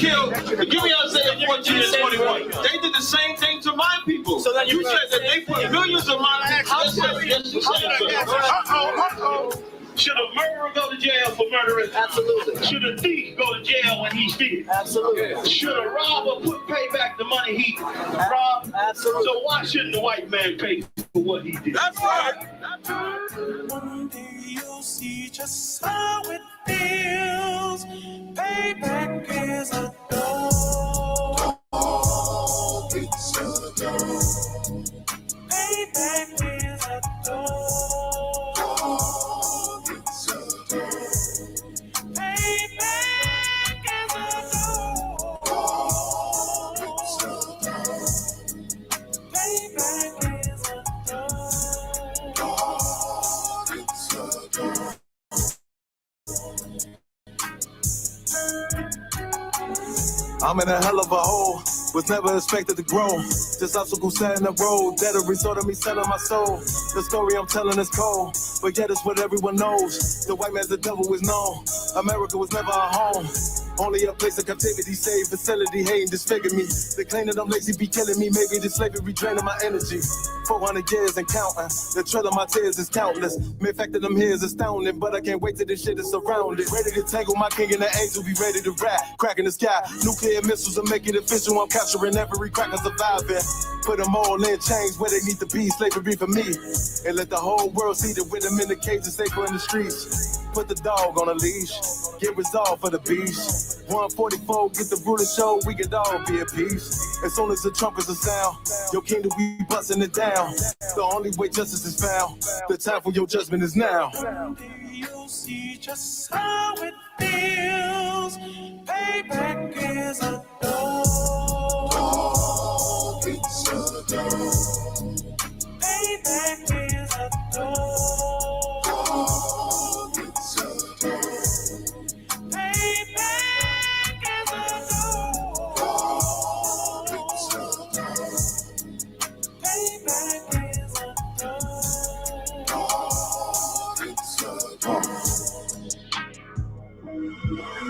killed. Give me Isaiah 14 and 21. They did the same thing to my people. So then you said that they put millions of my people. Yes, you said. Should a murderer go to jail for murdering? Absolutely. Should a thief go to jail when he steals? Absolutely. Should a robber pay back the money he robbed? Absolutely. So why shouldn't the white man pay for what he did? That's right. One day you'll see just how it feels. Payback is a dog. It's a dog. Payback is a dog. I'm in a hell of a hole, was never expected to grow. This obstacle set in the road, that a result of me selling my soul. The story I'm telling is cold, but yet it's what everyone knows. The white man's the devil is known. America was never a home, only a place of captivity, safe facility, hating, disfigure me. They claim that I'm lazy, be killing me. Maybe the slavery draining my energy. 400 years and counting. The trail of my tears is countless. Mere fact that I'm here is astounding, but I can't wait till this shit is surrounded. Ready to tangle my king and the angel, be ready to rap. Cracking the sky, nuclear missiles and make it official. I'm capturing every cracker surviving. Put them all in chains where they need to be. Slavery for me. And let the whole world see that with them in the cage and safer in the streets. Put the dog on a leash. Get resolved for the beast. 144, get the ruler show, we could all be at peace. As soon as the trumpets are sound, your kingdom we busting it down. The only way justice is found, the time for your judgment is now. You'll see just how it feels. Payback is a dog. It's a dog. Payback is a dog.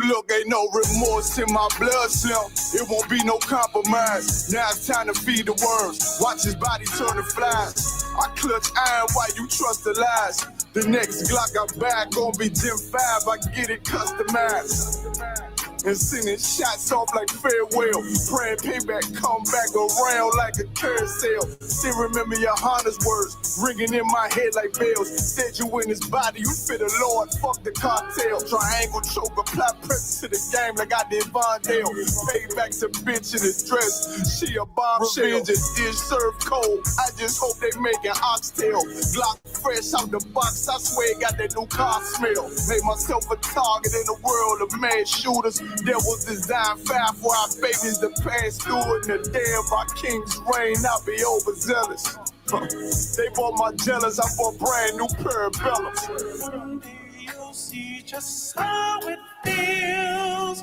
Look, ain't no remorse in my blood cell. It won't be no compromise. Now it's time to feed the worms. Watch his body turn to flies. I clutch iron while you trust the lies. The next Glock I buy gon' be Gen 5. I get it customized. And sending shots off like farewell. Praying payback come back around like a carousel. Still remember YAHANNA's words ringing in my head like bells. Said you in his body, you fit the Lord, fuck the cartel. Triangle choke, apply pressure to the game like I did Vondale. Payback's a bitch in his dress. She a bombshell. Revenge is dish served cold. I just hope they making oxtail. Glock fresh out the box, I swear got that new car smell. Made myself a target in the world of mad shooters. There was designed fire for our babies to pass through. In the day of our king's reign, I'll be overzealous. They bought my jealous, I bought brand new parabellums. One day you'll see just how it feels.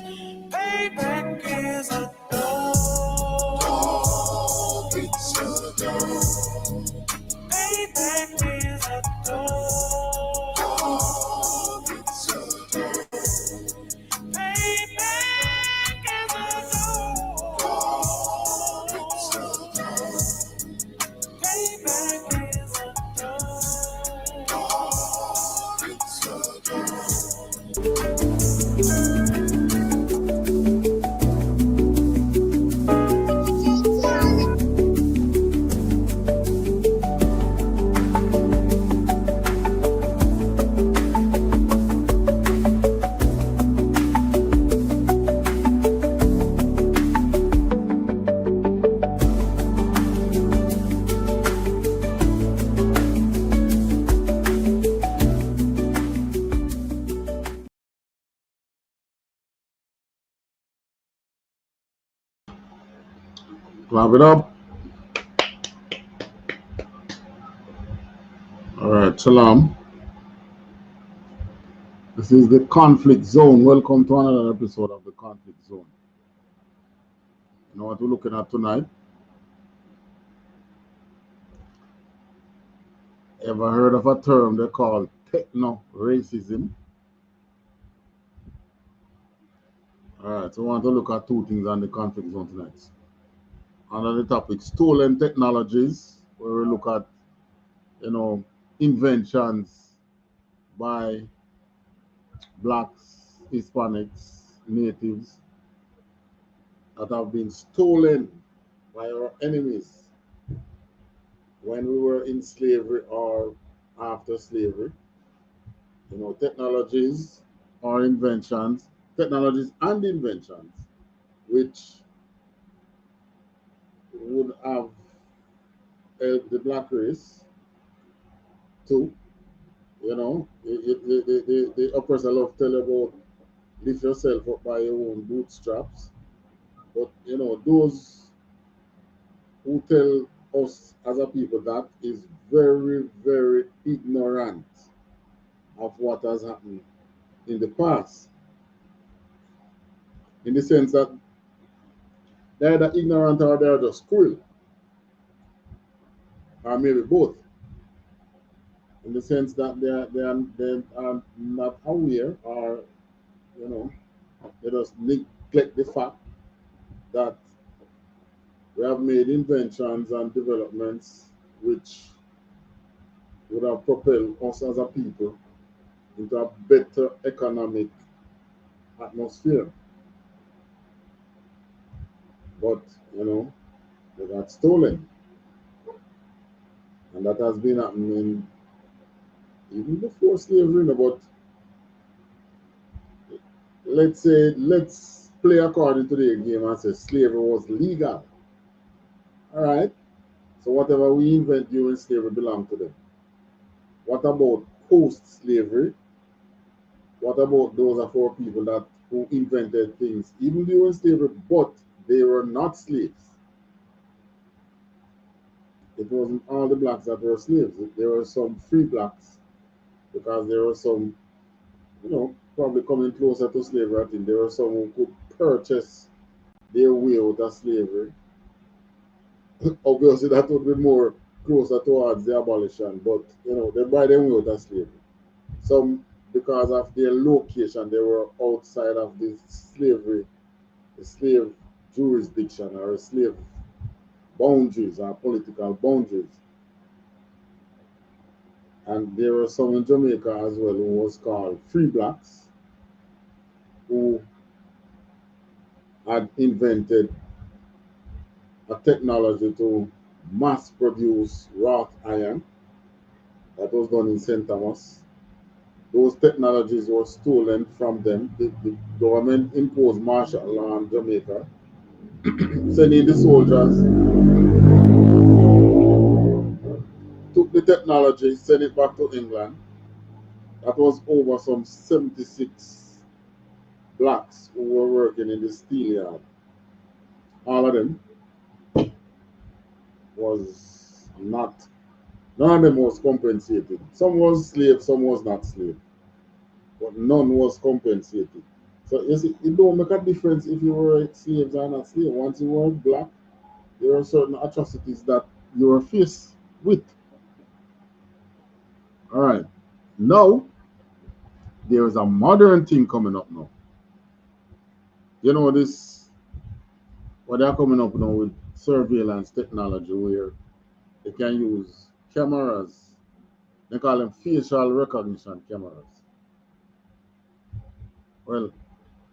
Payback is a dog. It's a dog. Payback is a dog. It's a dog. Clap it up. All right, Shalom. This is the conflict zone. Welcome to another episode of the conflict zone. You know what we're looking at tonight? Ever heard of a term they call techno racism? All right, so we want to look at two things on the conflict zone tonight. Under the topic stolen technologies, where we look at, inventions by blacks, Hispanics, natives that have been stolen by our enemies when we were in slavery or after slavery. Technologies or inventions, technologies and inventions which would have helped the black race to, the oppressor love tell about lift yourself up by your own bootstraps. But, those who tell us as a people that is very, very ignorant of what has happened in the past. In the sense that they're either ignorant or they're just cruel. Or maybe both. In the sense that they are not aware, or they just neglect the fact that we have made inventions and developments which would have propelled us as a people into a better economic atmosphere. But, they got stolen. And that has been happening even before slavery. But let's play according to the game and say slavery was legal. All right? So whatever we invent during slavery belongs to them. What about post-slavery? What about those of our people who invented things even during slavery, but they were not slaves? It wasn't all the blacks that were slaves. There were some free blacks, because there were some, probably coming closer to slavery. I think there were some who could purchase their way out of slavery. Obviously, that would be more closer towards the abolition, but they buy them way out of slavery. Some, because of their location, they were outside of the slave jurisdiction or slave boundaries or political boundaries. And there were some in Jamaica as well who was called free blacks, who had invented a technology to mass produce wrought iron. That was done in St. Thomas. Those technologies were stolen from them. The government imposed martial law on Jamaica, sending the soldiers, took the technology, sent it back to England. That was over some 76 blacks who were working in the steel yard. All of them was not, none of them was compensated. Some was slave, some was not slave, but none was compensated. So you see, it don't make a difference if you were slaves or not slave. Once you were black, there are certain atrocities that you were faced with. All right. Now, there is a modern thing coming up now. This, what they're coming up now with surveillance technology, where they can use cameras. They call them facial recognition cameras. Well,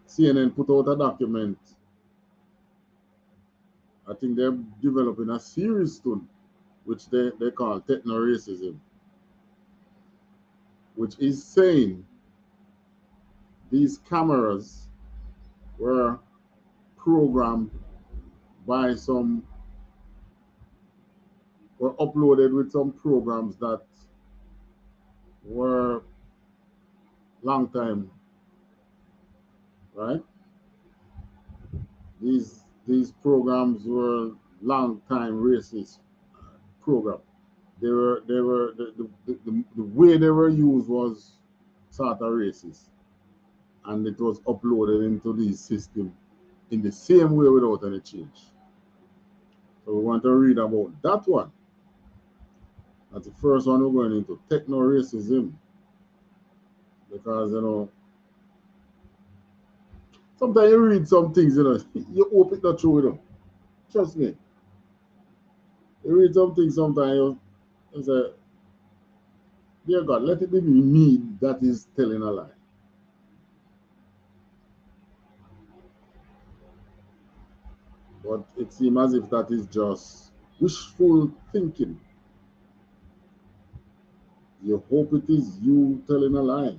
CNN put out a document. I think they're developing a series soon, which they call Techno racism, which is saying these cameras were programmed by were uploaded with some programs that were long time, right? These programs were long time racist program. The way they were used was sort of racist, and it was uploaded into these systems in the same way without any change. So we want to read about that one. That's the first one we're going into, techno racism, because Sometimes you read some things, you know, you hope it's not true, you know. Trust me. You read some things sometimes, you say, dear God, let it be me that is telling a lie. But it seems as if that is just wishful thinking. You hope it is you telling a lie.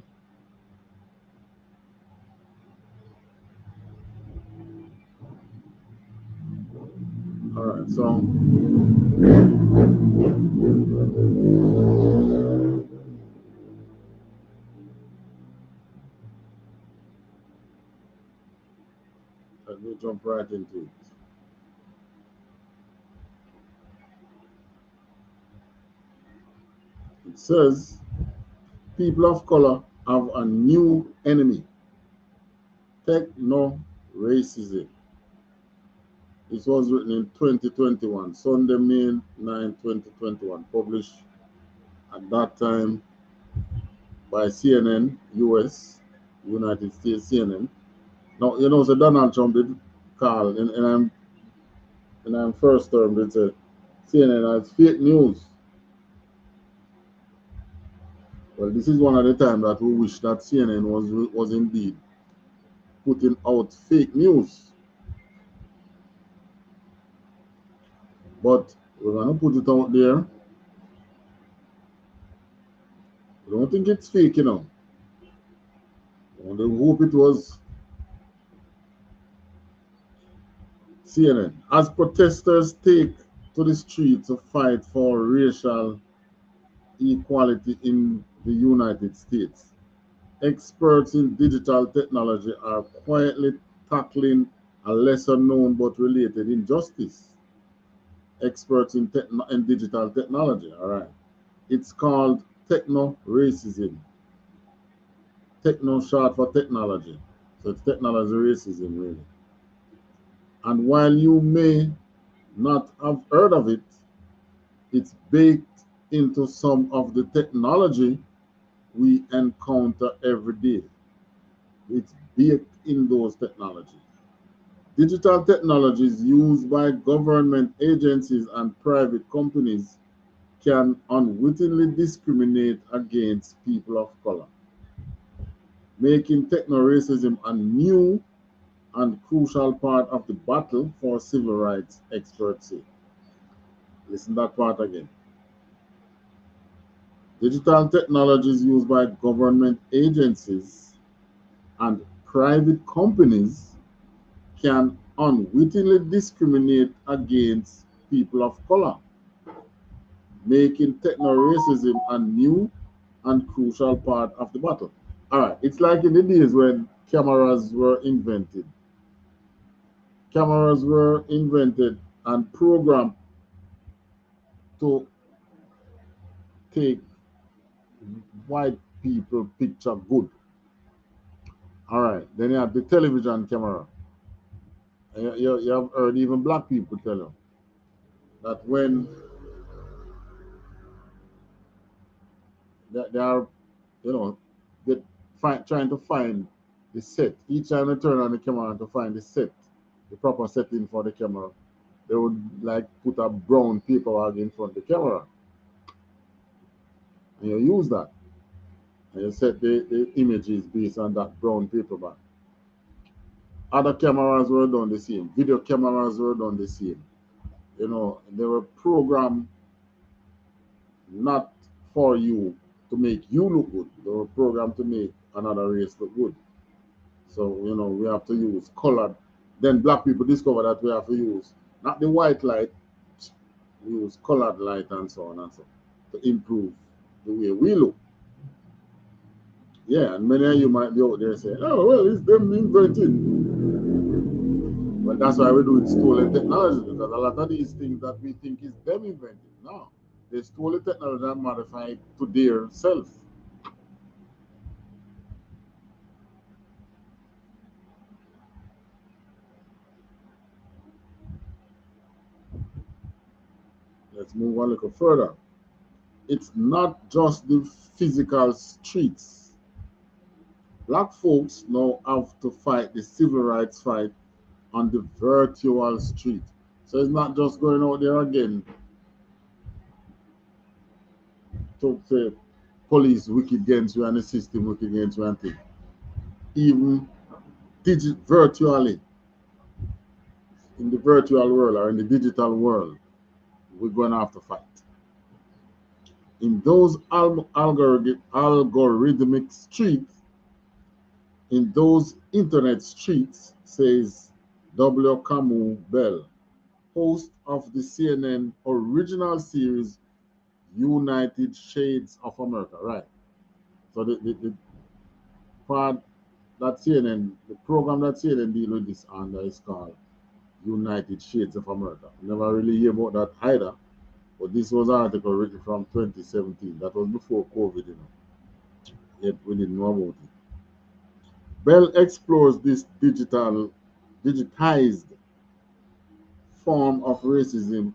All right, so let me jump right into it. It says, people of color have a new enemy, techno racism. This was written in 2021, Sunday, May 9, 2021, published at that time by CNN, US, United States CNN. Now, you know, so Donald Trump did call, and I'm first term, did say CNN as fake news. Well, this is one of the times that we wish that CNN was indeed putting out fake news. But we're going to put it out there. We don't think it's fake, you know. We only hope it was CNN. As protesters take to the streets to fight for racial equality in the United States, experts in digital technology are quietly tackling a lesser known but related injustice. Experts in digital technology, all right. It's called techno racism. Techno short for technology. So it's technology racism, really. And while you may not have heard of it, it's baked into some of the technology we encounter every day. It's baked in those technologies. Digital technologies used by government agencies and private companies can unwittingly discriminate against people of color, making techno racism a new and crucial part of the battle for civil rights, experts say. Listen to that part again. Digital technologies used by government agencies and private companies can unwittingly discriminate against people of color, making techno racism a new and crucial part of the battle. All right, it's like in the days when cameras were invented. Cameras were invented and programmed to take white people picture good. All right, then you have the television camera. You have heard even black people tell you that when they are, you know, trying to find the set. Each time they turn on the camera to find the set, the proper setting for the camera, they would like put a brown paper bag in front of the camera. And you use that. And you set the images based on that brown paper bag. Other cameras were done the same. Video cameras were done the same. You know, they were programmed not for you to make you look good. They were programmed to make another race look good. So, you know, we have to use colored. Then black people discover that we have to use not the white light, we use colored light and so on and so on to improve the way we look. Yeah, and many of you might be out there saying, oh, well, it's them invented. But that's why we do it stolen technology, because a lot of these things that we think is them invented, no. They stole the technology and modified it to their self. Let's move a little further. It's not just the physical streets. Black folks now have to fight the civil rights fight on the virtual street. So it's not just going out there again to say police wicked against you and the system wicked against you and thing. Even virtually, in the virtual world or in the digital world, we're going to have to fight. In those algorithmic streets, in those internet streets, says W. Camus Bell, host of the CNN original series United Shades of America. Right. So the part that CNN, the program that CNN deal with this under is called United Shades of America. Never really hear about that either. But this was an article written from 2017. That was before COVID, Yet we didn't know about it. Bell explores this digitized form of racism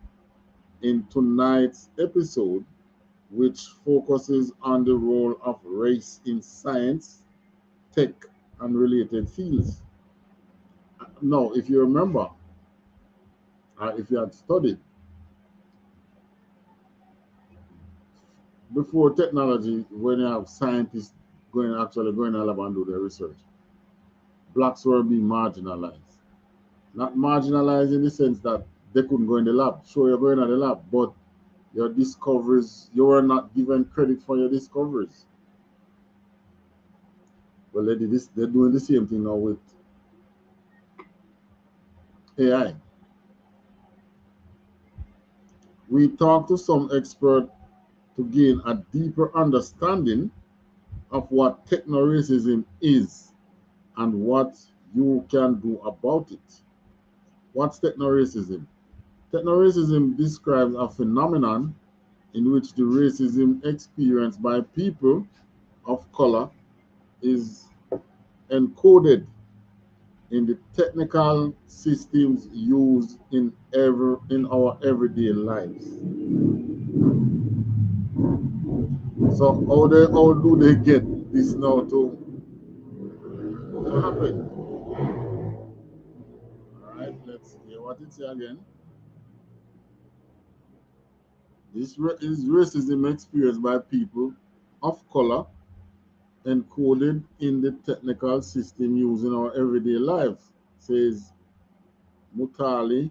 in tonight's episode, which focuses on the role of race in science, tech, and related fields. Now, if you remember, if you had studied, before technology, when you have scientists going in the lab and do their research, blacks were being marginalized. Not marginalized in the sense that they couldn't go in the lab. Sure, you're going to the lab, but your discoveries, you were not given credit for your discoveries. Well, they're doing the same thing now with AI. We talked to some expert to gain a deeper understanding of what techno racism is and what you can do about it. What's techno racism? Techno racism describes a phenomenon in which the racism experienced by people of color is encoded in the technical systems used in our everyday lives. So how do they get this now to happen? All right, let's hear what it says again. This is racism experienced by people of color encoded in the technical system used in our everyday lives, says Mutali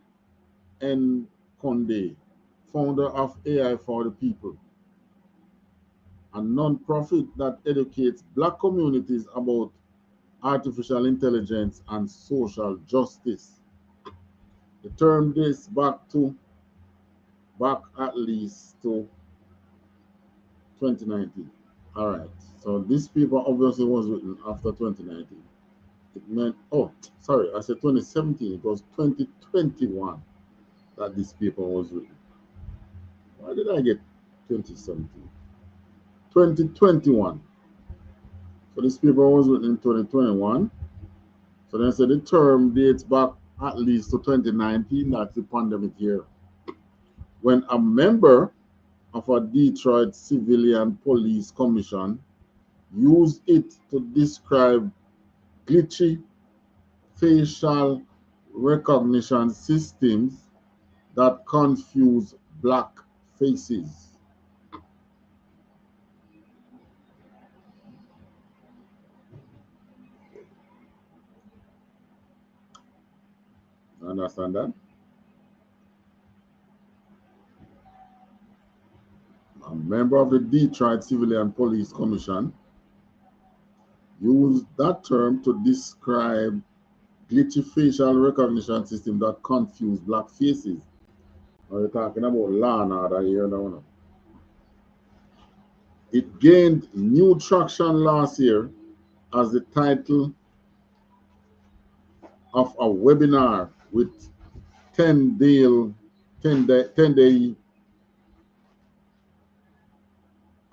N. Konde, founder of AI for the People, a non-profit that educates Black communities about artificial intelligence and social justice. The term dates back at least to 2019. All right, so this paper obviously was written after 2019. It meant, oh, sorry, I said 2017. It was 2021 that this paper was written. Why did I get 2017? 2021. So this paper was written in 2021. So then I said the term dates back at least to 2019. That's the pandemic year, when a member of a Detroit Civilian Police Commission used it to describe glitchy facial recognition systems that confuse Black faces. Understand that? A member of the Detroit Civilian Police Commission used that term to describe glitchy facial recognition system that confuse Black faces. We're talking about law and order here now. It gained new traction last year as the title of a webinar with 10-day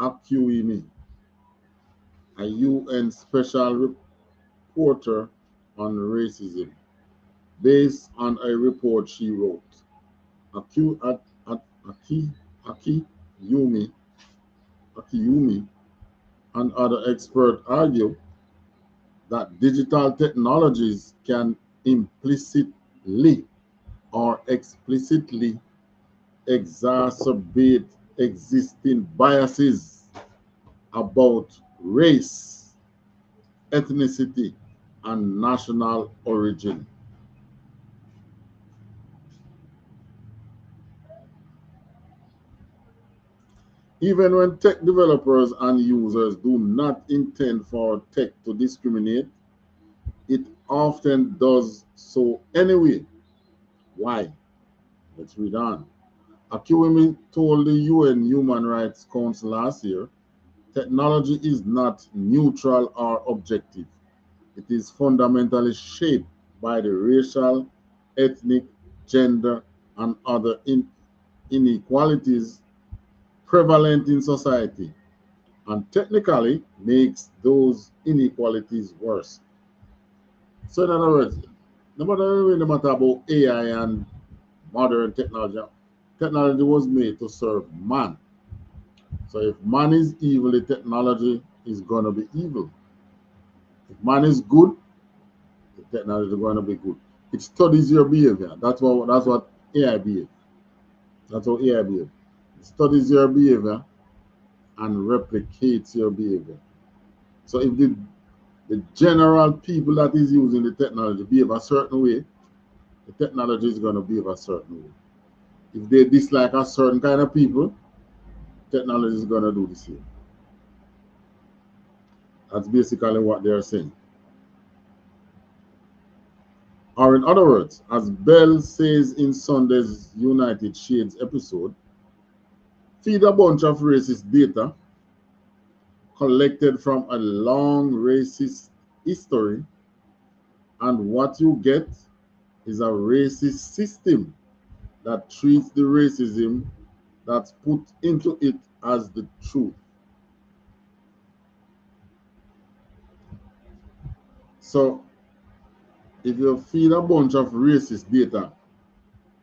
Akuimi, a UN special reporter on racism, based on a report she wrote. Akiyumi and other experts argue that digital technologies can implicitly or explicitly exacerbate existing biases about race, ethnicity, and national origin. Even when tech developers and users do not intend for tech to discriminate, it often does so anyway. Why? Let's read on. Akiwumi told the UN Human Rights Council last year, technology is not neutral or objective. It is fundamentally shaped by the racial, ethnic, gender, and other inequalities prevalent in society, and technically makes those inequalities worse. So in other words, no matter about AI and modern technology, technology was made to serve man. So if man is evil, the technology is going to be evil. If man is good, the technology is going to be good. It studies your behavior. That's what AI behaves. That's how AI behaves. It studies your behavior and replicates your behavior. So if the general people that is using the technology behave a certain way, the technology is going to behave a certain way. If they dislike a certain kind of people, technology is going to do the same. That's basically what they're saying. Or in other words, as Bell says in Sunday's United Shades episode, feed a bunch of racist data collected from a long racist history, and what you get is a racist system that treats the racism that's put into it as the truth. So if you feed a bunch of racist data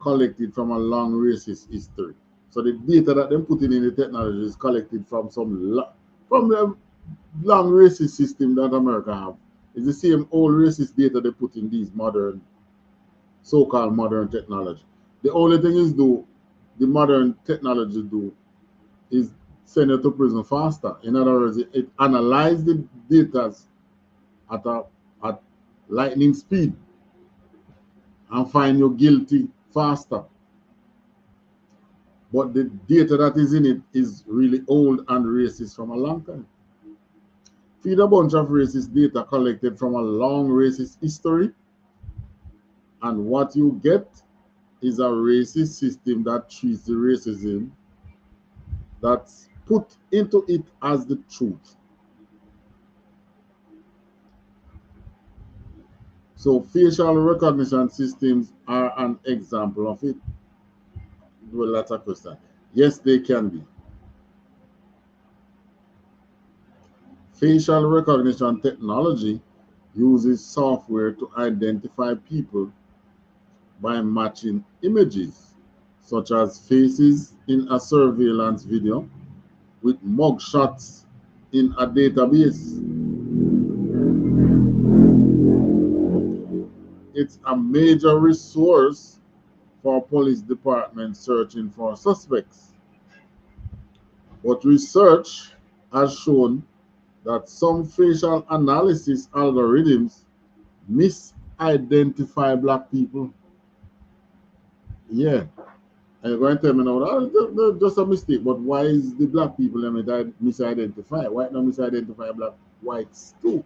collected from a long racist history, so the data that they're putting in the technology is collected from from the long racist system that America have. It's the same old racist data they put in these modern, so-called modern technology. The only thing the modern technology do is send you to prison faster. In other words, it analyzes the data at lightning speed and find you guilty faster. But the data that is in it is really old and racist from a long time. Feed a bunch of racist data collected from a long racist history, and what you get is a racist system that treats the racism that's put into it as the truth. So facial recognition systems are an example of it. Well, that's a question. Yes, they can be. Facial recognition technology uses software to identify people by matching images, such as faces in a surveillance video with mugshots in a database. It's a major resource for police departments searching for suspects. But research has shown that some facial analysis algorithms misidentify black people. Yeah, and you're going to tell me now, that's just a mistake, but why is the black people misidentify? Why not misidentify black whites too?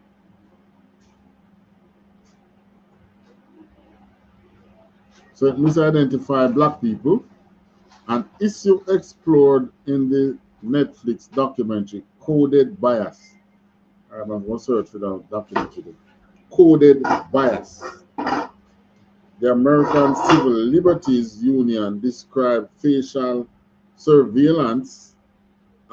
So it misidentify black people, an issue explored in the Netflix documentary Coded Bias. I'm going to search for the documentary. Coded Bias. The American Civil Liberties Union described facial surveillance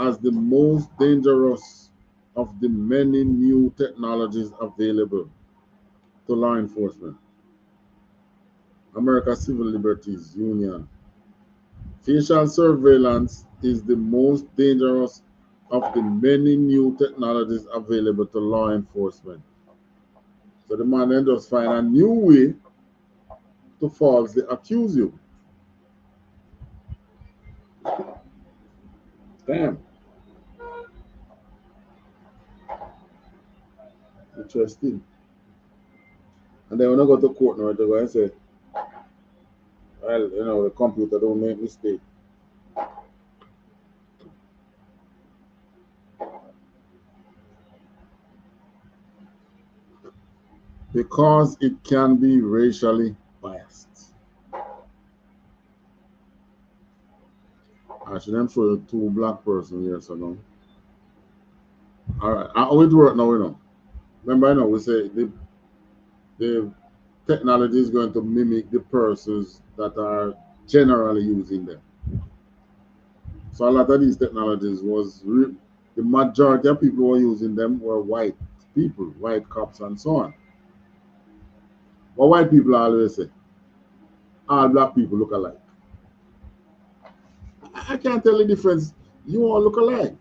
as the most dangerous of the many new technologies available to law enforcement. American Civil Liberties Union. Facial surveillance is the most dangerous of the many new technologies available to law enforcement. So the man then just find a new way to falsely accuse you. Damn. Interesting. And then when I go to court now, they go and say, well, you know, the computer don't make mistake. Because it can be racially biased. I should then show you two black person here, so no. All right, how it work now, you know? Remember, you know, we say the technology is going to mimic the persons that are generally using them. So a lot of these technologies the majority of people who were using them were white people, white cops and so on. But white people always say, all black people look alike. I can't tell the difference. You all look alike.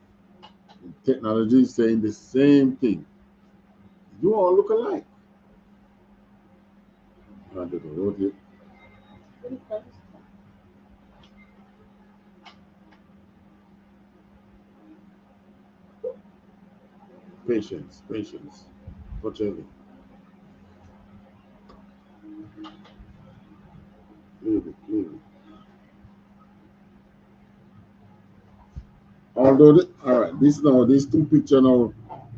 Technology is saying the same thing. You all look alike. I don't know what you. Patience. Fortunately. Leave it. Although, all right, these two pictures now,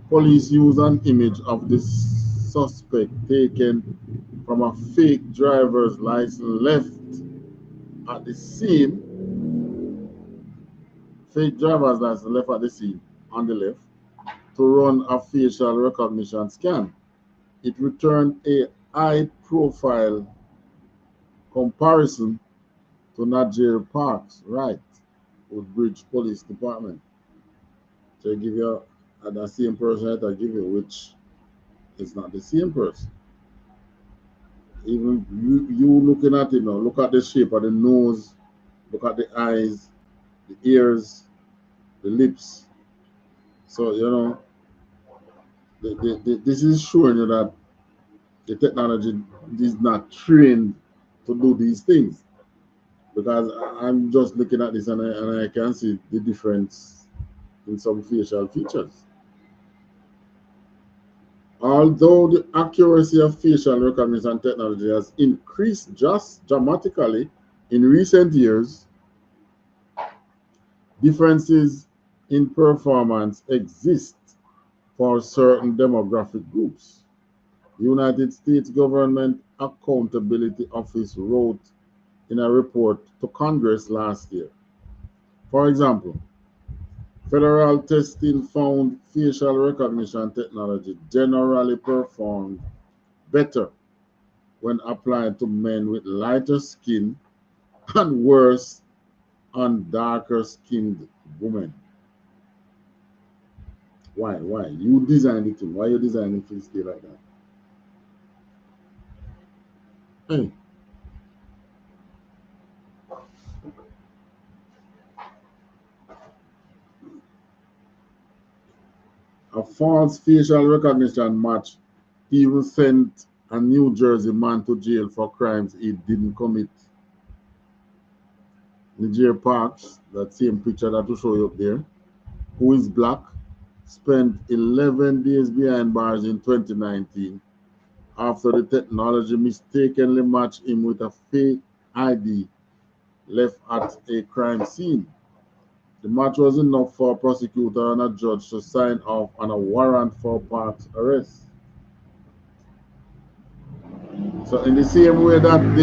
police use an image of this suspect taken from a fake driver's license left at the scene. Fake driver's license left at the scene on the left to run a facial recognition scan. It returned a high-profile comparison to Nigeria Park's right Woodbridge Police Department. So give you the same person that I give you, which is not the same person. Even you looking at it now, look at the shape of the nose, look at the eyes, the ears, the lips. So, you know, this is showing you that the technology is not trained to do these things. Because I'm just looking at this and I can see the difference in some facial features. Although the accuracy of facial recognition technology has increased just dramatically in recent years, differences in performance exist for certain demographic groups. The United States Government Accountability Office wrote in a report to Congress last year. For example, federal testing found facial recognition technology generally performed better when applied to men with lighter skin and worse on darker skinned women. Why? You designed it. Why you designing things stay like that? Hey. A false facial recognition match even sent a New Jersey man to jail for crimes he didn't commit. Nigeria Parks, that same picture that will show you up there, who is black, spent 11 days behind bars in 2019 after the technology mistakenly matched him with a fake ID left at a crime scene. The match was enough for a prosecutor and a judge to sign off on a warrant for Park's arrest. So in the same way that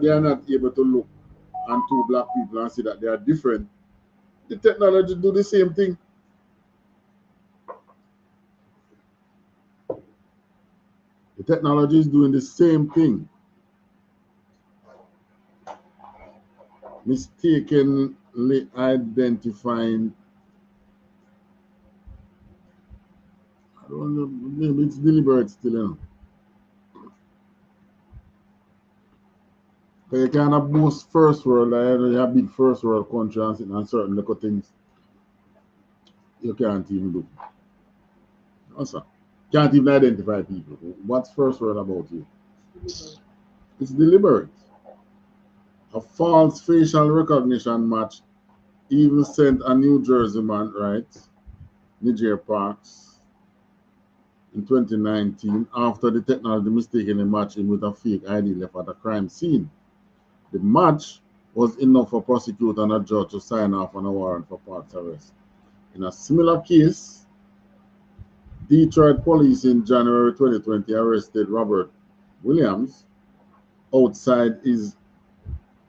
they are not able to look at two black people and see that they are different, the technology do the same thing. The technology is doing the same thing. Mistakenly identifying, I don't know, maybe it's deliberate still, you know. Because you can't boast first world, you have big first world country and certain little things you can't even do. Awesome. Can't even identify people. What's first word about you? It's deliberate. A false facial recognition match even sent a New Jersey man, right, Niger Parks, in 2019 after the technology mistakenly matched him with a fake ID left at a crime scene. The match was enough for prosecutor and a judge to sign off on a warrant for Parks' arrest. In a similar case, Detroit police in January 2020 arrested Robert Williams outside his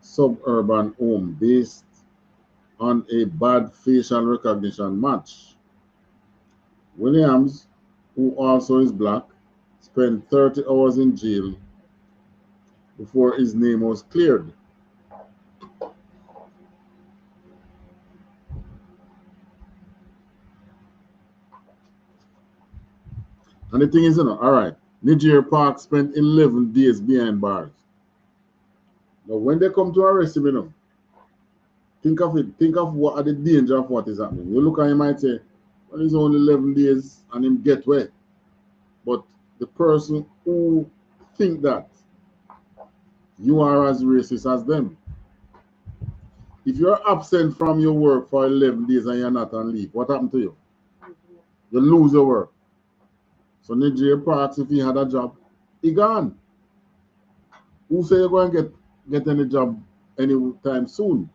suburban home based on a bad facial recognition match. Williams, who also is black, spent 30 hours in jail before his name was cleared. And the thing is, all right, Niger Park spent 11 days behind bars. Now, when they come to arrest him, think of it. Think of what are the danger of what is happening. You look at him, you might say, well, it's only 11 days and him get wet. But the person who think that you are as racist as them, if you're absent from your work for 11 days and you're not on leave, what happened to you? You lose your work. So Nigeria Parks, if he had a job, he gone. Who say you're going to get any job anytime soon?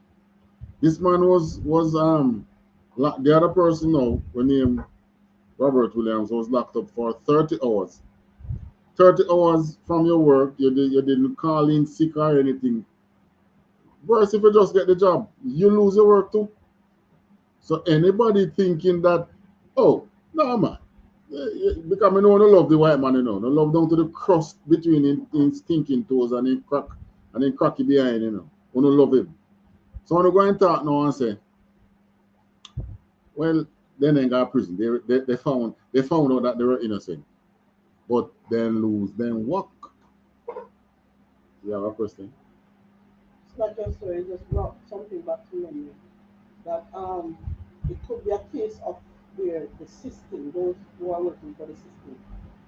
This man was the other person now, when named Robert Williams, was locked up for 30 hours. 30 hours from your work, you didn't call in sick or anything. Worse, if you just get the job, you lose your work too. So anybody thinking that, oh, no man, because I don't love the white man, I love down to the crust between his stinking toes and his cracky behind, I don't love him. So when I go and talk now and say, well, then they got prison. They found out that they were innocent. But then lose, then walk. You have a question? It's not just so it just brought something back to memory. That it could be a case of where the system, those who are working for the system,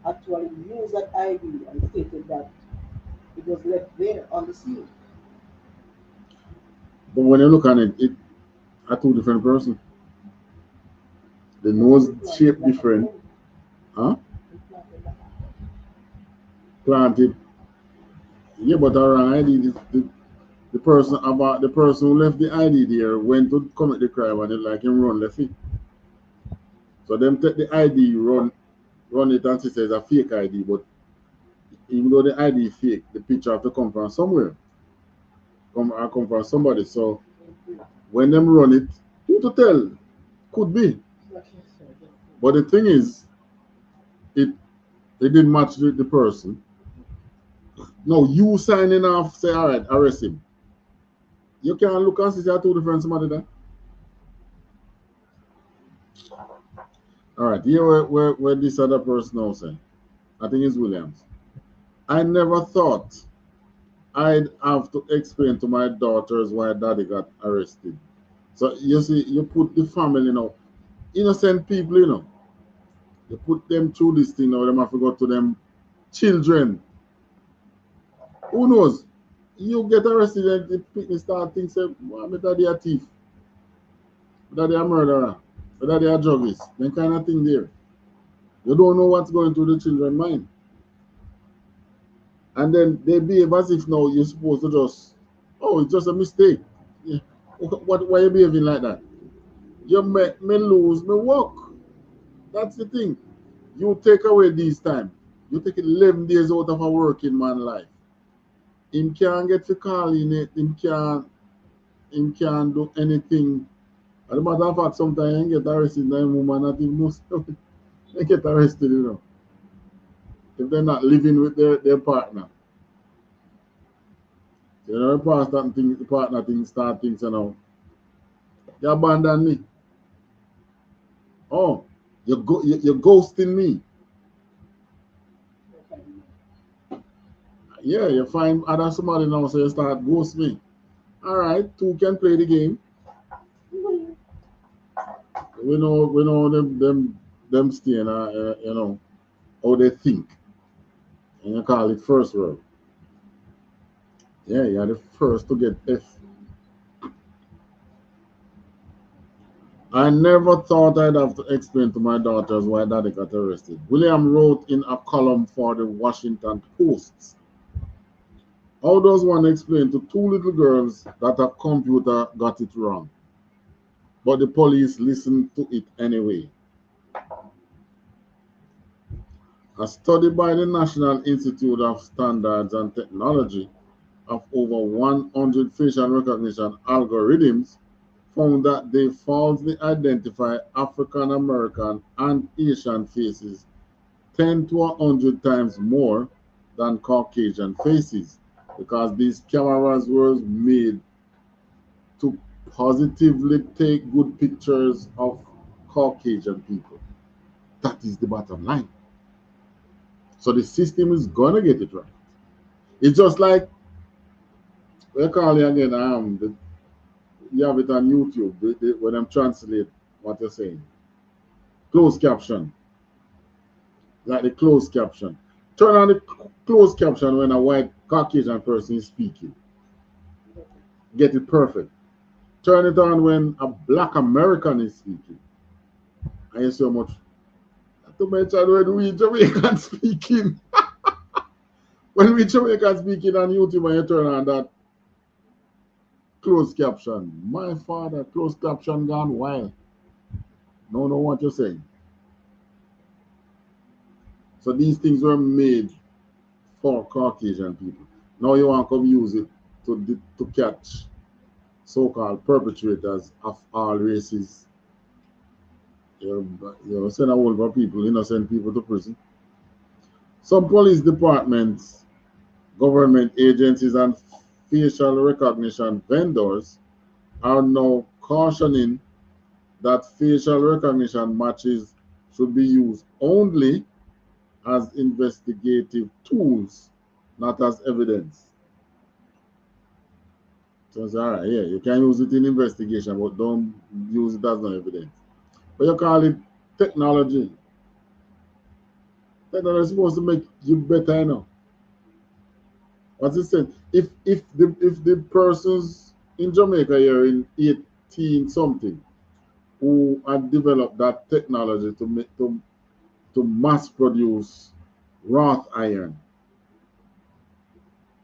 actually use that ID and stated that it was left there on the scene. But when you look at it, it are two different persons. The nose shape different. Huh? Planted. Yeah, but our ID, the person who left the ID there went to commit the crime and they like him run left it. So them take the ID, run it and say it's a fake ID, but even though the ID is fake, the picture have to come from somewhere. Come from somebody. So when them run it, who to tell? Could be. But the thing is, it didn't match the person. No, you signing off, say, all right, arrest him. You can't look and see there are two different somebody there. All right, here where this other person now saying, I think it's Williams. I never thought I'd have to explain to my daughters why daddy got arrested. So you see, you put the family innocent people, you put them through this thing now, them have to go to them children. Who knows? You get arrested and the people start thinking, well, my daddy a thief, my daddy a murderer, my daddy a druggist, that kind of thing there. You don't know what's going through the children's mind. And then they behave as if now you're supposed to just, oh, it's just a mistake. Yeah. Why are you behaving like that? You make me lose my work. That's the thing. You take away these time. You take 11 days out of a working man life. Him can't get to call in it. Him can't do anything. As a matter of fact, sometimes you get arrested, that woman not even know. They get arrested, if they're not living with their partner. The partner thing start things, you abandon me. Oh, you're ghosting me. Yeah, you find other somebody now, so you start ghost me. All right, two can play the game. We know them staying, how they think. And you call it first world. Yeah, you're the first to get F. I never thought I'd have to explain to my daughters why daddy got arrested. William wrote in a column for the Washington Post. How does one explain to two little girls that a computer got it wrong, but the police listened to it anyway? A study by the National Institute of Standards and Technology of over 100 facial recognition algorithms found that they falsely identify African American and Asian faces 10 to 100 times more than Caucasian faces, because these cameras were made to positively take good pictures of Caucasian people. That is the bottom line. So the system is gonna get it right. It's just like we call it again. You have it on YouTube when I'm translate what you're saying. Closed caption, like the closed caption. Turn on the closed caption when a white Caucasian person is speaking. Get it perfect. Turn it on when a black American is speaking. And you see how much. To mention when we Jamaicans speaking. When we Jamaicans speaking on YouTube and you turn on that closed caption. My father, closed caption gone wild. No, know what you're saying. So these things were made for Caucasian people. Now you want to come use it to catch so-called perpetrators of all races. You send a whole lot of people, innocent people to prison. Some police departments, government agencies, and facial recognition vendors are now cautioning that facial recognition matches should be used only as investigative tools, not as evidence. So it's all right, yeah, you can use it in investigation, but don't use it as no evidence. But you call it technology. Technology is supposed to make you better, you know. What's it saying? If the persons in Jamaica here in 18 something who had developed that technology to mass produce wrought iron,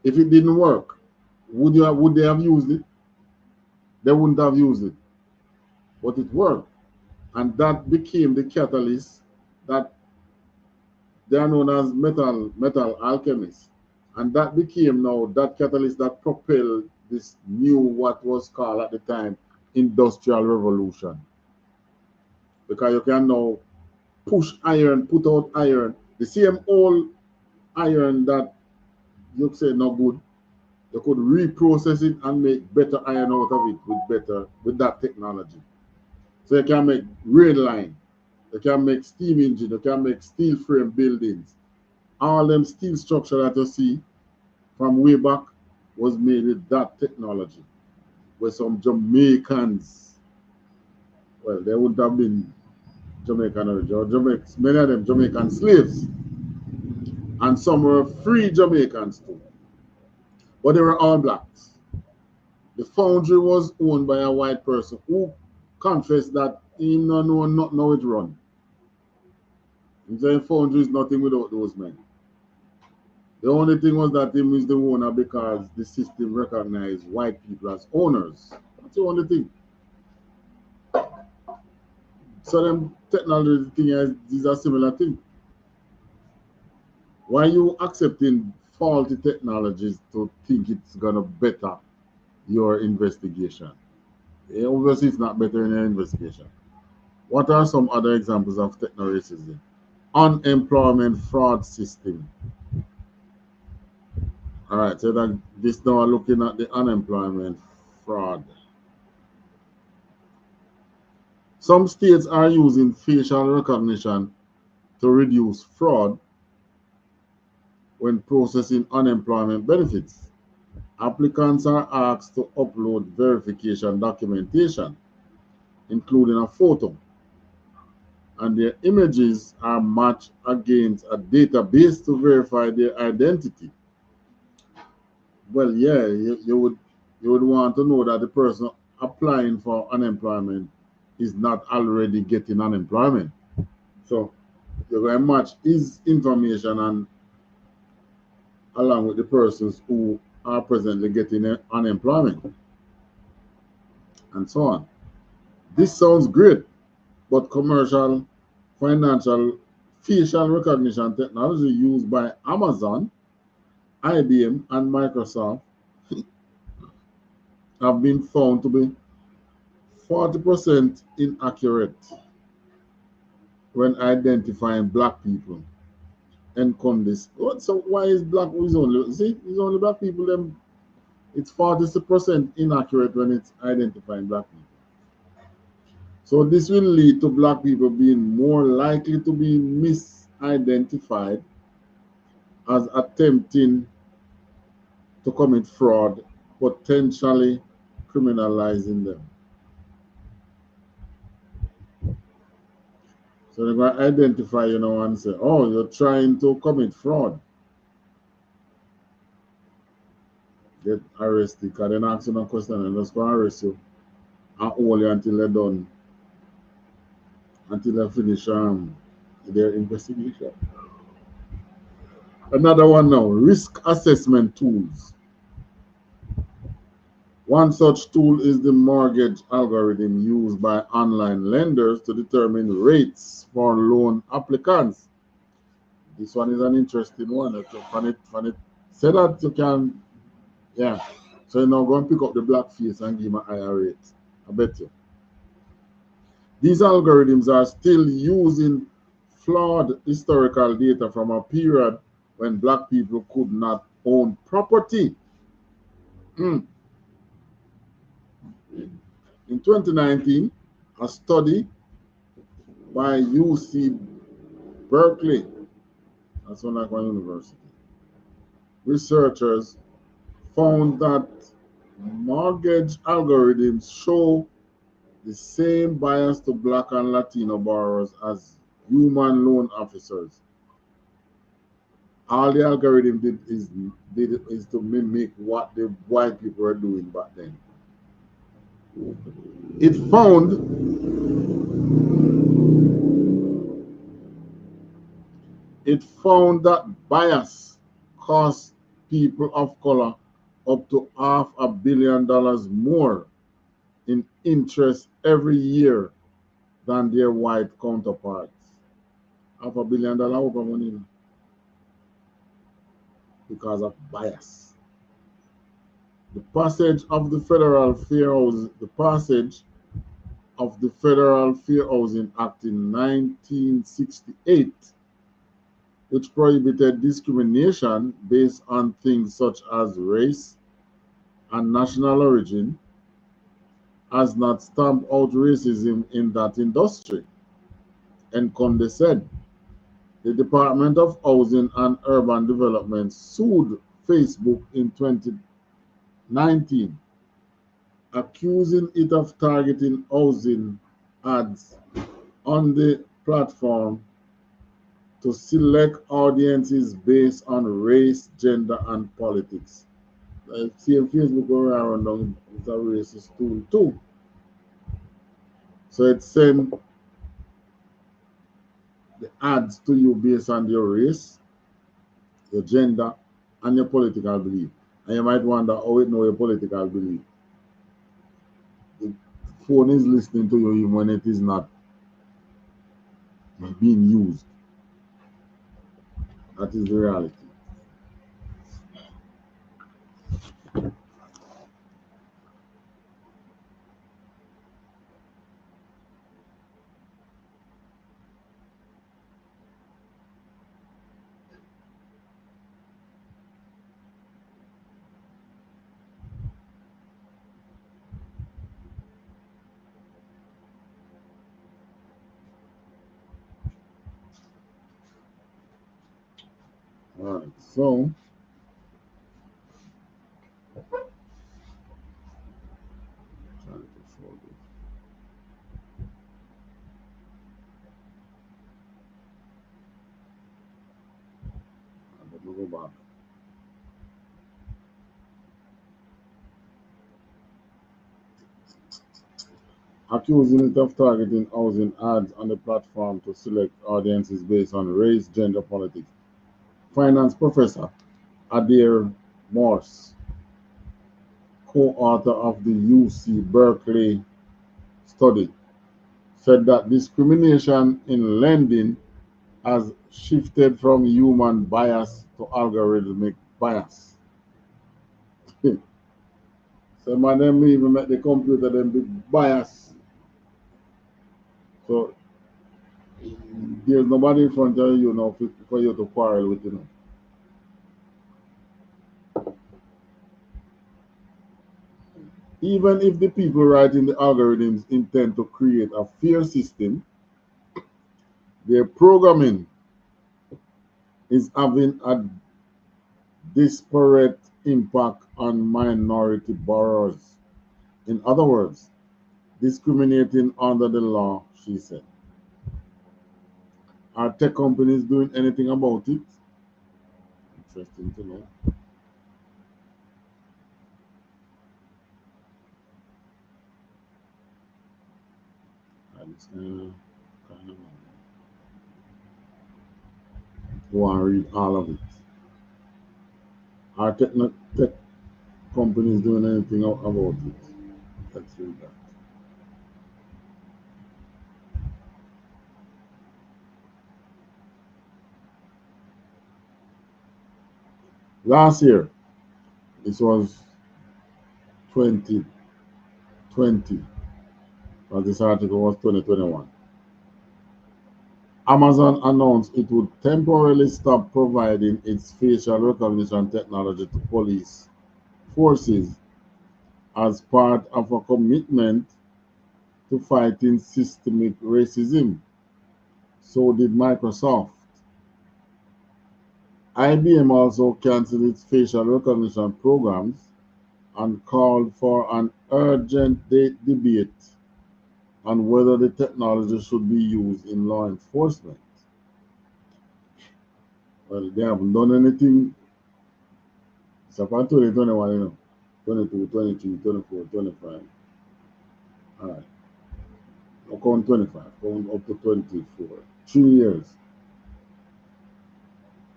if it didn't work, would they have used it? They wouldn't have used it. But it worked. And that became the catalyst that they are known as metal alchemists. And that became now that catalyst that propelled this new, what was called at the time, industrial revolution. Because you can now push iron, put out iron, the same old iron that you say no good, you could reprocess it and make better iron out of it with that technology. So you can make rail line, you can make steam engine, you can make steel frame buildings. All them steel structure that you see from way back was made with that technology. Where some Jamaicans, well, they wouldn't have been Jamaican origin, many of them Jamaican slaves. And some were free Jamaicans too. But they were all blacks. The foundry was owned by a white person who confessed that he no know not know it run. He said foundry is nothing without those men. The only thing was that him is the owner because the system recognized white people as owners. That's the only thing. So them technology thing is a similar thing. Why you accepting faulty technologies to think it's gonna better your investigation? Obviously, it's not better in your investigation. What are some other examples of techno racism? Unemployment fraud system. All right, so that this now we're looking at the unemployment fraud. Some states are using facial recognition to reduce fraud when processing unemployment benefits. Applicants are asked to upload verification documentation, including a photo, and their images are matched against a database to verify their identity. Well, yeah, you would want to know that the person applying for unemployment is not already getting unemployment. So you're going to match his information and along with the persons who are presently getting unemployment and so on. This sounds great, but commercial, financial, facial recognition technology used by Amazon, IBM, and Microsoft have been found to be 40% inaccurate when identifying black people and this. So why is black is only it's only black people then it's 40% inaccurate when it's identifying black people. So this will lead to black people being more likely to be misidentified as attempting to commit fraud, potentially criminalizing them. So they're going to identify, and say, oh, you're trying to commit fraud. Get arrested, because then ask you a question and just going to arrest you and hold you until they're done, until they finish their investigation. Another one now, risk assessment tools. One such tool is the mortgage algorithm used by online lenders to determine rates for loan applicants. This one is an interesting one. Funny. Say that you can, yeah. So you now go and pick up the black face and give him a higher rate. I bet you. These algorithms are still using flawed historical data from a period when black people could not own property. In 2019, a study by UC Berkeley, that's one like one university, researchers found that mortgage algorithms show the same bias to black and Latino borrowers as human loan officers. All the algorithm did is to mimic what the white people were doing back then. It found that bias cost people of color up to $500 million more in interest every year than their white counterparts. $500 million over money because of bias. The passage of the Federal Fair Housing Act in 1968, which prohibited discrimination based on things such as race and national origin, has not stamped out racism in that industry. And Conde said, the Department of Housing and Urban Development sued Facebook in 2019, accusing it of targeting housing ads on the platform to select audiences based on race, gender, and politics. See, Facebook going around is a racist tool too. So it sends the ads to you based on your race, your gender, and your political belief. And you might wonder how it know your political belief. The phone is listening to you even when it is not being used. That is the reality. All right, so accusing it of targeting housing ads on the platform to select audiences based on race, gender, politics. Finance professor Adair Morse, co-author of the UC Berkeley study, said that discrimination in lending has shifted from human bias to algorithmic bias. So man, them even make the computer them be biased. So there's nobody in front of you now for you to quarrel with, you know. Even if the people writing the algorithms intend to create a fair system, their programming is having a disparate impact on minority borrowers. In other words, discriminating under the law, she said. Are tech companies doing anything about it? Interesting to know. Kind of want to read all of it. Are tech companies doing anything about it? Let's read that. Last year, this was 2020, but this article was 2021. Amazon announced it would temporarily stop providing its facial recognition technology to police forces as part of a commitment to fighting systemic racism. So did Microsoft. IBM also canceled its facial recognition programs and called for an urgent debate on whether the technology should be used in law enforcement. Well, they haven't done anything. It's about 2021, you know, 22, 23, 24, 25. All right. I'll count 25, going up to 24. 3 years.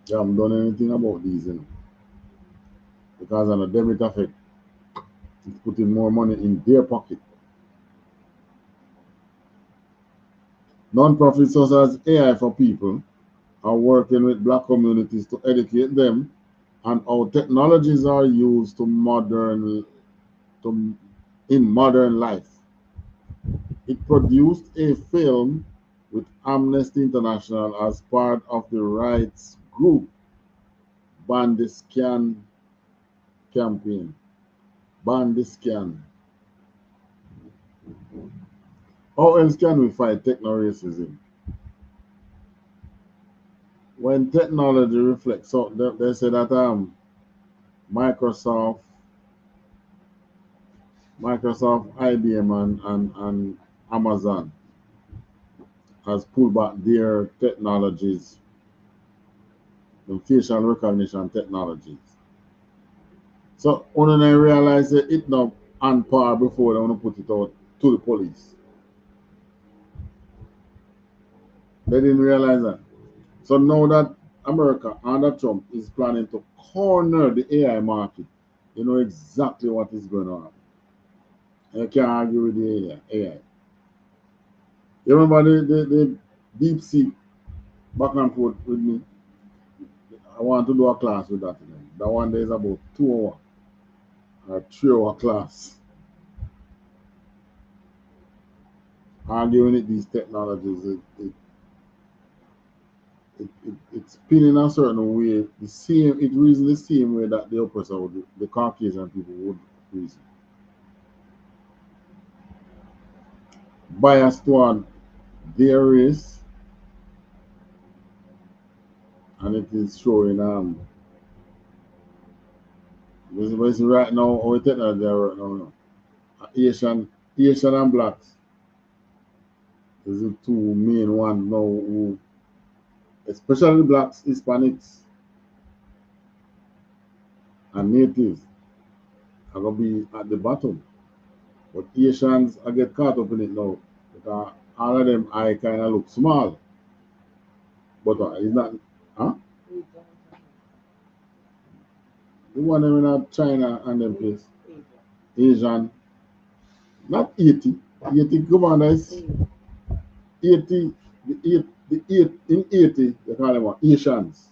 They haven't done anything about these, you know, because of the debit effect, it's putting more money in their pocket. Non-profits such as AI for People are working with Black communities to educate them on how technologies are used in modern life. It produced a film with Amnesty International as part of the rights group Ban the Scan campaign. Ban the Scan. How else can we fight techno racism? When technology reflects, so they say that Microsoft, IBM, and Amazon has pulled back their technologies, the facial recognition technologies. So when they realize that it's not on par before they want to put it out to the police. They didn't realize that. So now that America under Trump is planning to corner the AI market, you know exactly what is going on. And you can't argue with the AI. You remember the deep sea back and forth with me? I want to do a class with that again. That one day is about 2 hour or 3 hour class. Arguing it, these technologies, it's spinning a certain way. It reasons the same way that the oppressor would do, the Caucasian people would reason. Bias toward their race, and it is showing this right now our technology right now. Asian and blacks is the two main ones now who, especially blacks, Hispanics, and natives are gonna be at the bottom. But Asians I get caught up in it now because all of them eye kind of look small. But it's not, huh? The one them in China and them place. Asian. Not 80. 80 commander is 80. In 80, they call them what? Asians.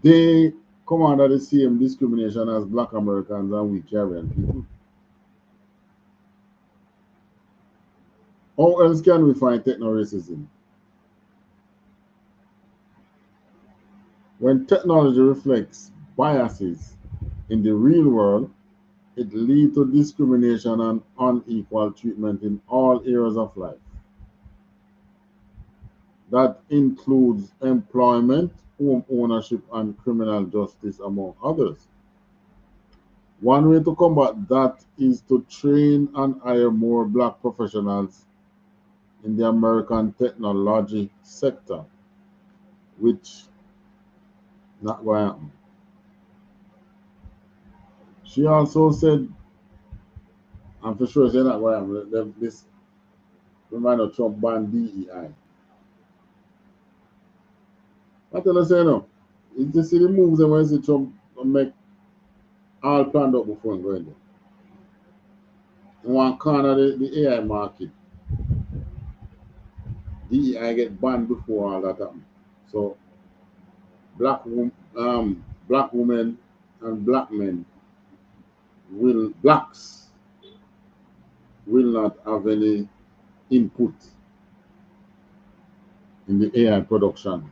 They come under the same discrimination as black Americans and we Caribbean people. How else can we find techno racism? When technology reflects biases in the real world, it leads to discrimination and unequal treatment in all areas of life. That includes employment, home ownership, and criminal justice, among others. One way to combat that is to train and hire more black professionals in the American technology sector, which not going to happen. She also said, I'm for sure they're not going to happen. This remind of Trump ban DEI. I tell us, you know, it's just the moves and when see Trump make all planned up before I'm going there. In one corner, the AI market, DEI get banned before all that happen. So black women and black men blacks will not have any input in the AI production.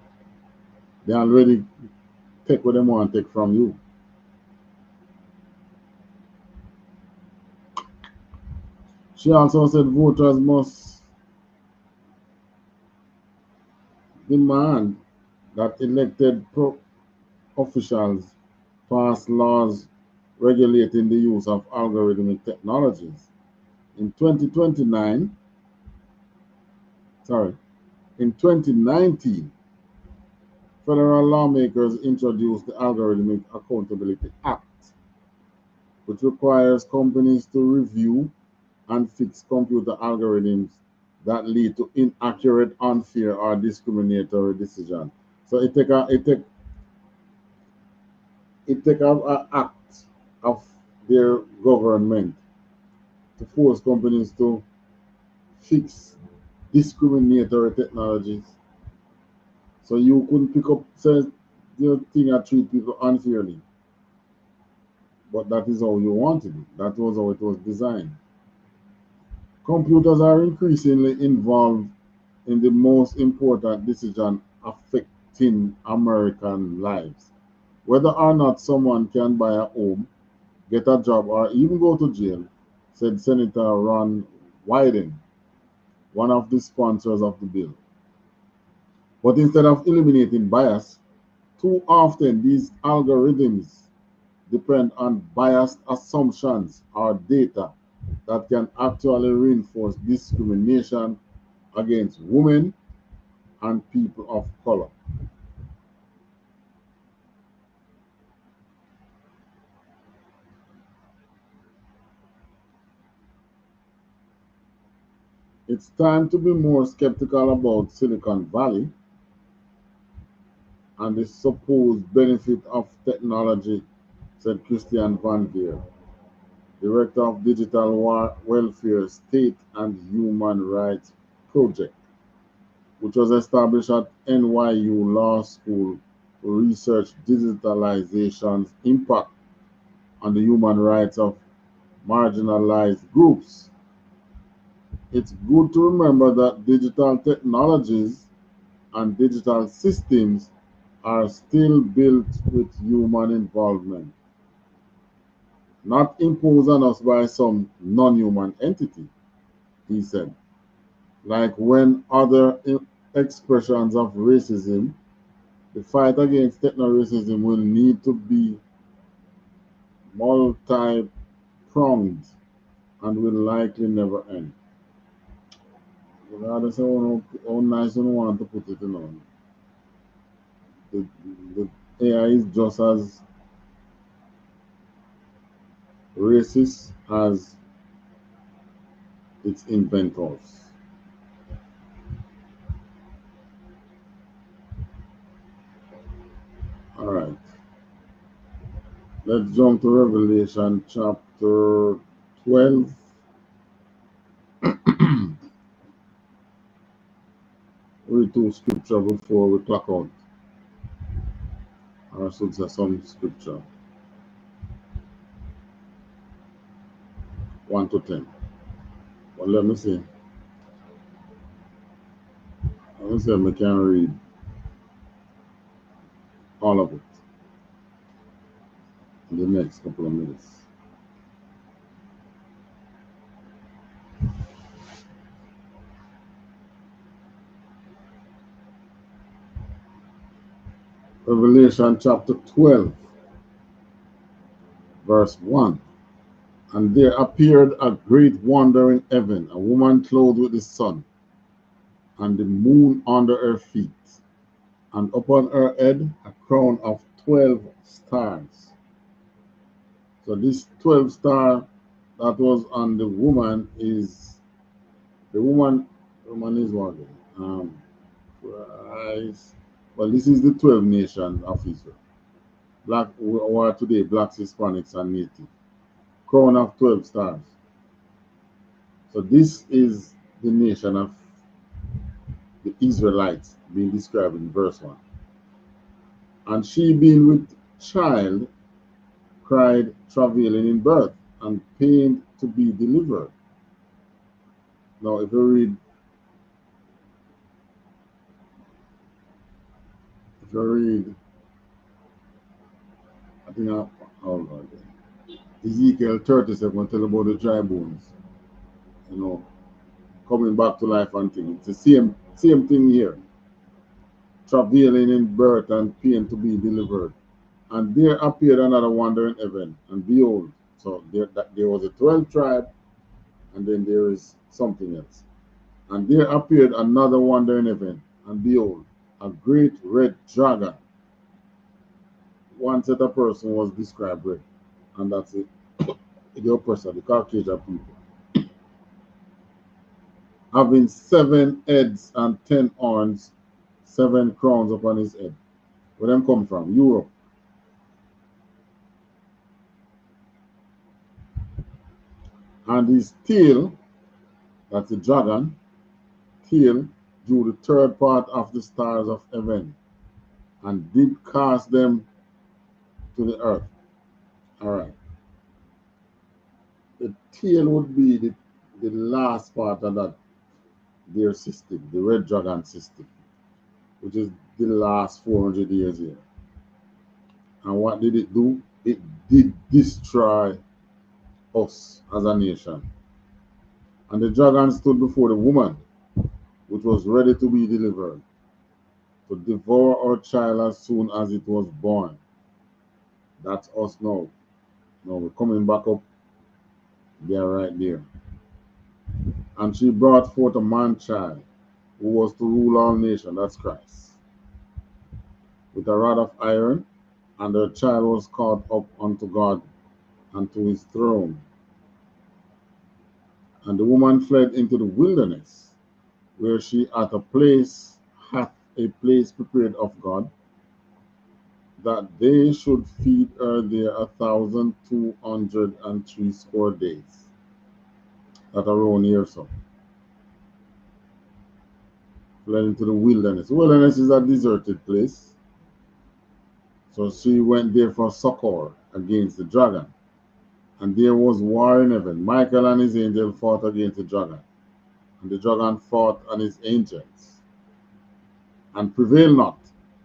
They already take what they want to take from you. She also said voters must demand that elected officials pass laws regulating the use of algorithmic technologies. In 2019, in 2019, federal lawmakers introduced the Algorithmic Accountability Act, which requires companies to review and fix computer algorithms that lead to inaccurate, unfair, or discriminatory decisions. So it take an act of their government to force companies to fix discriminatory technologies. So you couldn't pick up certain thing and treat people unfairly. But that is how you wanted it. That was how it was designed. Computers are increasingly involved in the most important decision affecting American lives. Whether or not someone can buy a home, get a job, or even go to jail, said Senator Ron Wyden, one of the sponsors of the bill. But instead of eliminating bias, too often these algorithms depend on biased assumptions or data that can actually reinforce discrimination against women and people of color. It's time to be more skeptical about Silicon Valley and the supposed benefit of technology, said Christian Van Veer, Director of Digital Welfare State and Human Rights Project, which was established at NYU Law School to research digitalization's impact on the human rights of marginalized groups. It's good to remember that digital technologies and digital systems are still built with human involvement, not imposed on us by some non-human entity, he said. Like when other expressions of racism, the fight against techno-racism will need to be multi-pronged and will likely never end. Regardless of how nice you want to put it, the AI is just as racist as its inventors. All right. Let's jump to Revelation chapter 12. Read two scripture before we clock out. Or should say some scripture. 1 to 10. Well, let me see. Let me see if I can read all of it in the next couple of minutes. Revelation chapter 12, verse 1. And there appeared a great wonder in heaven, a woman clothed with the sun, and the moon under her feet, and upon her head a crown of 12 stars. So this 12 star that was on the woman is the woman is what? Christ. Well, this is the 12 nation of Israel. Black or today, blacks, Hispanics, and native. Crown of 12 stars. So this is the nation of the Israelites being described in verse 1. And she being with child cried, travailing in birth, and pained to be delivered. Now, if you read I think hold on there. Ezekiel 37 tell about the dry bones, you know, coming back to life and things. It's the same thing here. Travailing in birth and pain to be delivered. And there appeared another wonder in heaven, and behold, so there was a 12th tribe, and then there is something else. And there appeared another wonder in heaven, and behold, a great red dragon. One set of person was described red, and that's it. The oppressor, the Caucasian people. Having 7 heads and 10 horns, 7 crowns upon his head. Where them come from? Europe. And his tail, that's the dragon, tail drew the third part of the stars of heaven, and did cast them to the earth. All right. The tail would be the last part of that their system, the red dragon system, which is the last 400 years here. And what did it do? It did destroy us as a nation. And the dragon stood before the woman, which was ready to be delivered, to devour our child as soon as it was born. That's us now. Now we're coming back up. They're right there. And she brought forth a man-child who was to rule all nations. That's Christ. With a rod of iron, and her child was caught up unto God and to his throne. And the woman fled into the wilderness, where she hath a place prepared of God, that they should feed her there 1,260 days. That around here, so. Fled into the wilderness. The wilderness is a deserted place. So she went there for succor against the dragon. And there was war in heaven. Michael and his angel fought against the dragon. And the dragon fought and his angels, and prevailed not.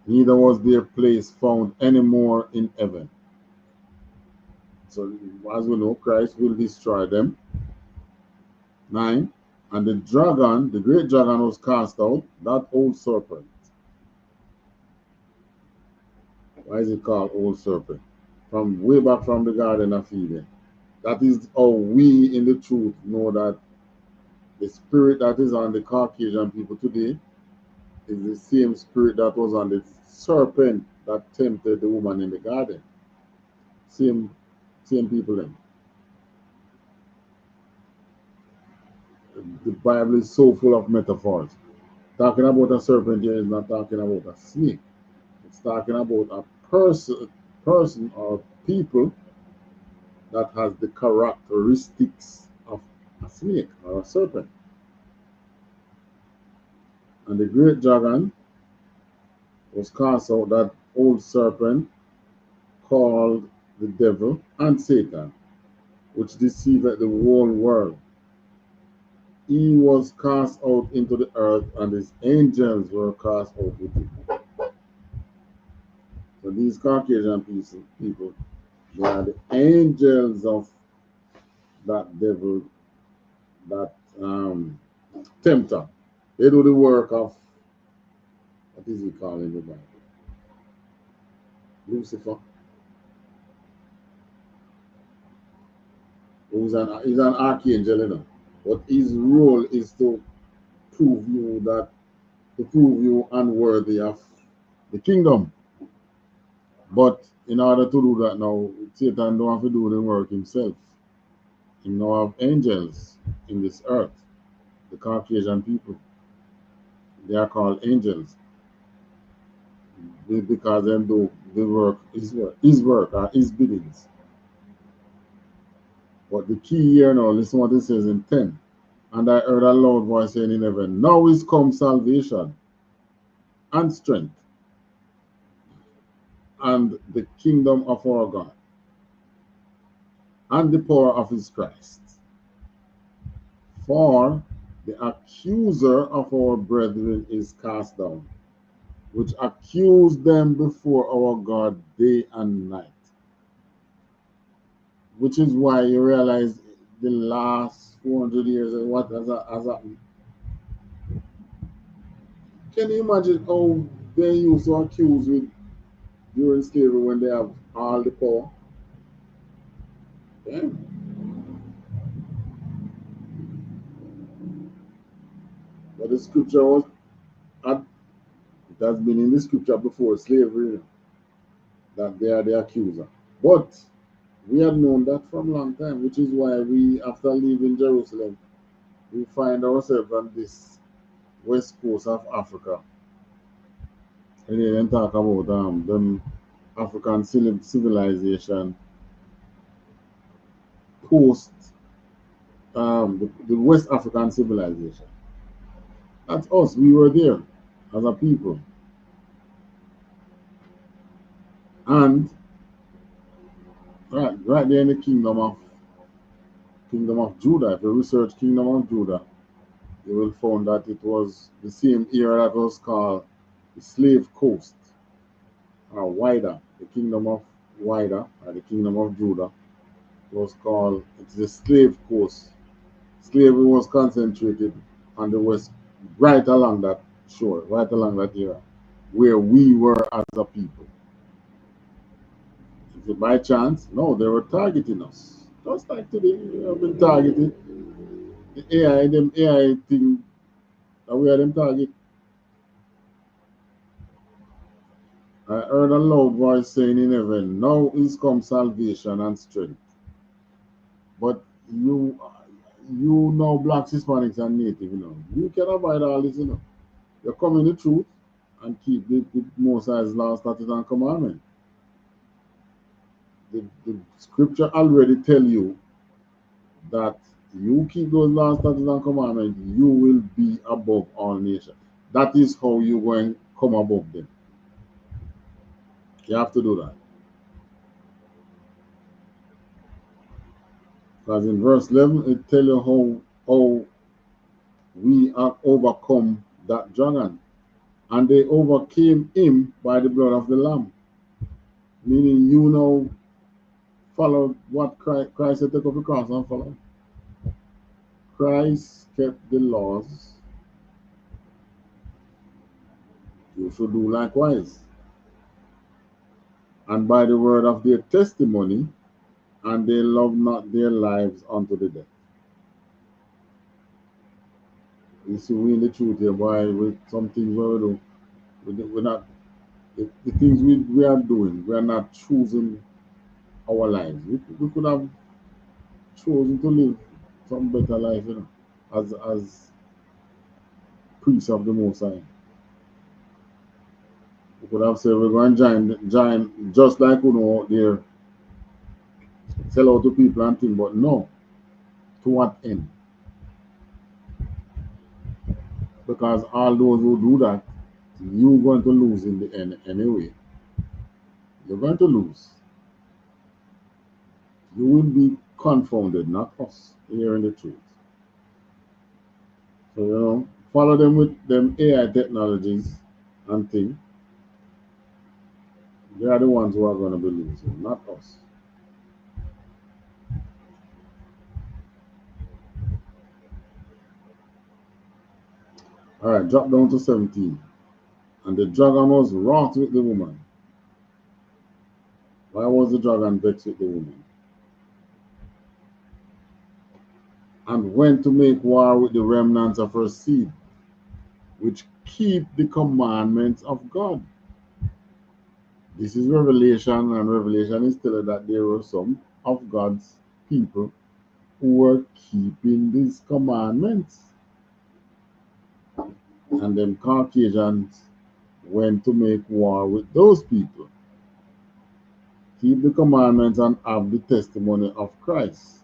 Neither was their place found any more in heaven. So, as we know, Christ will destroy them. 9. And the dragon, the great dragon, was cast out, that old serpent. Why is it called old serpent? From way back from the Garden of Eden. That is how we in the truth know that the spirit that is on the Caucasian people today is the same spirit that was on the serpent that tempted the woman in the garden. Same people then. The Bible is so full of metaphors. Talking about a serpent here is not talking about a snake. It's talking about a person or people that has the characteristics of a snake or a serpent. And the great dragon was cast out, that old serpent called the devil and Satan, which deceived the whole world. He was cast out into the earth, and his angels were cast out with him. So these Caucasian people, they are the angels of that devil, that tempter. They do the work of, what is he called in the Bible? Lucifer. He's an archangel, you know. But his role is to prove you unworthy of the kingdom. But in order to do that now, Satan don't have to do the work himself. He now have angels in this earth, the Caucasian people. They are called angels because they do the work, his work or his biddings. But the key here now, listen what it says in 10. And I heard a loud voice saying in heaven, now is come salvation and strength and the kingdom of our God and the power of his Christ. For the accuser of our brethren is cast down, which accused them before our God day and night. Which is why you realize the last 400 years and what has happened. Can you imagine how they used to accuse with during slavery when they have all the power? Yeah. But the scripture was, it has been in the scripture before slavery that they are the accuser. But we had known that from a long time, which is why we, after leaving Jerusalem, we find ourselves on this west coast of Africa. And then talk about them African civilization post the West African civilization. That's us. We were there as a people. And right there in the kingdom of Judah, if you research Kingdom of Judah, you will find that it was the same era that was called the Slave Coast, or Wider. The Kingdom of Wider, or the Kingdom of Judah, was called, it's the Slave Coast. Slavery was concentrated on the west, right along that shore, right along that era, where we were as a people. Is it by chance? No, they were targeting us. Just like today, we have been targeted. The AI thing, that we had them target. I heard a loud voice saying in heaven, now is come salvation and strength. But you know, blacks, Hispanics, and native, you know, you can avoid all this, you know. You come in the truth and keep the Most High's law, statutes, and commandment. The scripture already tell you that you keep those laws, statutes, and commandments, you will be above all nations. That is how you going to come above them. You have to do that. Because in verse 11, it tells you how we are overcome that dragon. And they overcame him by the blood of the Lamb. Meaning you know, follow what Christ said, take up the cross and follow. Christ kept the laws. You should do likewise. And by the word of their testimony, and they love not their lives unto the death. You see, we in the truth here, boy, with some things we do, we're not, the things we are doing, we are not choosing our lives. We could have chosen to live some better life, you know. as priests of the Most High. We could have said we're going to join just like you know out there, sell out to people and things, but no. To what end? Because all those who do that, you're going to lose in the end anyway. You're going to lose. You will be confounded, not us, hearing the truth. So, you know, follow them with them AI technologies and things. They are the ones who are going to be losing, not us. All right, drop down to 17. And the dragon was wroth with the woman. Why was the dragon vexed with the woman? And went to make war with the remnants of her seed, which keep the commandments of God. This is Revelation, and Revelation is telling that there were some of God's people who were keeping these commandments. And them Caucasians went to make war with those people. Keep the commandments and have the testimony of Christ.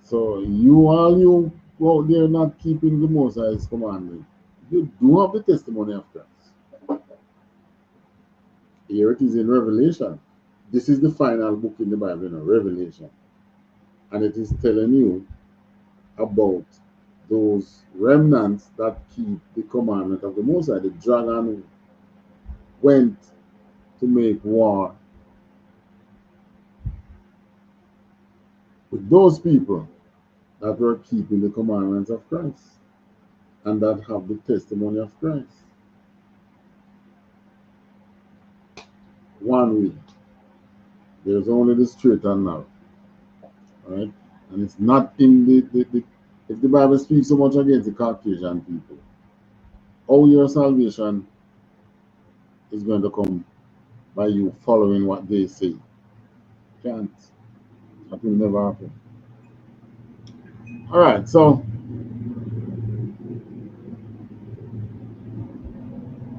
So you go out there not keeping the Most High's commandment, you do have the testimony of Christ. Here it is in Revelation. This is the final book in the Bible, you know, Revelation. And it is telling you about those remnants that keep the commandment of the Most High. The dragon went to make war with those people that were keeping the commandments of Christ and that have the testimony of Christ. One way. There's only the straight and narrow. Right? And it's not in the if the Bible speaks so much against the Caucasian people, how your salvation is going to come by you following what they say. Can't. That will never happen. All right, so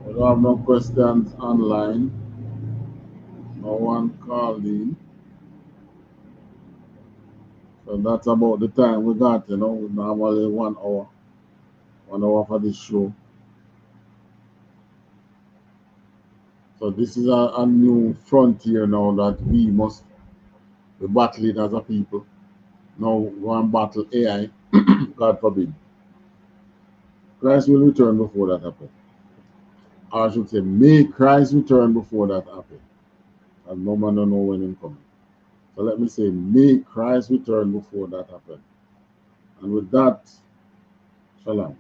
we don't have no questions online. No one called in. So that's about the time we got, you know, normally 1 hour. 1 hour for this show. So this is a new frontier now that we must be battling as a people. Now go and battle AI, God forbid. Christ will return before that happens. Or I should say, may Christ return before that happens. And no man don't know when he's coming. So let me say, may Christ return before that happens. And with that, shalom.